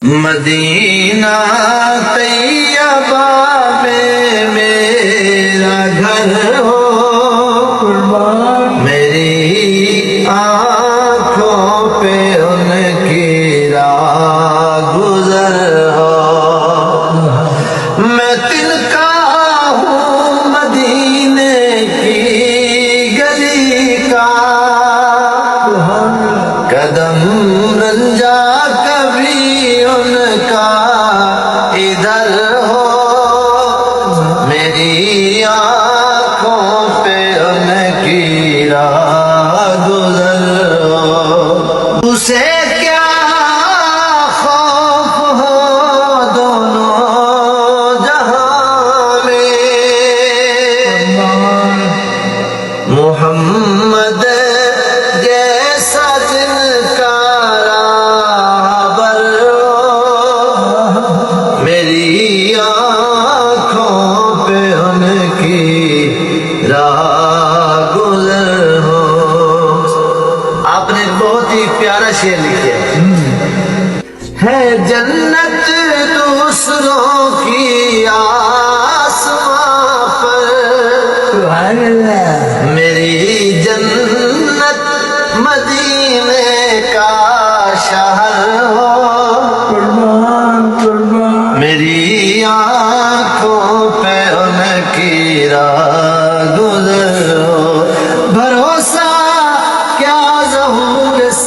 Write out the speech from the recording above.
مدینہ طیبہ میں میرا گھر ہو، میری آنکھوں پہ ان کی راہ گزر ہو۔ میں تن کا ہوں مدینے کی گلی کا، قدم رنجا کبھی ان کا ادھر ہو، میری آنکھوں پہ ان کی راہ گزر ہو۔ اسے کیا خوف ہو دونوں جہاں میں، محمد جیسا جن کا راہبر ہو، میری آنکھوں پہ ان کی راہ گزر ہو۔ آپ نے بہت ہی پیارا شعر لکھا ہے، جنت دوسروں کی آسماں پر، میری جنت مدینے کا شہر ہو، میری آنکھوں پہ ان کی راہ گزر ہو۔ بھروسہ کیا ظہور اس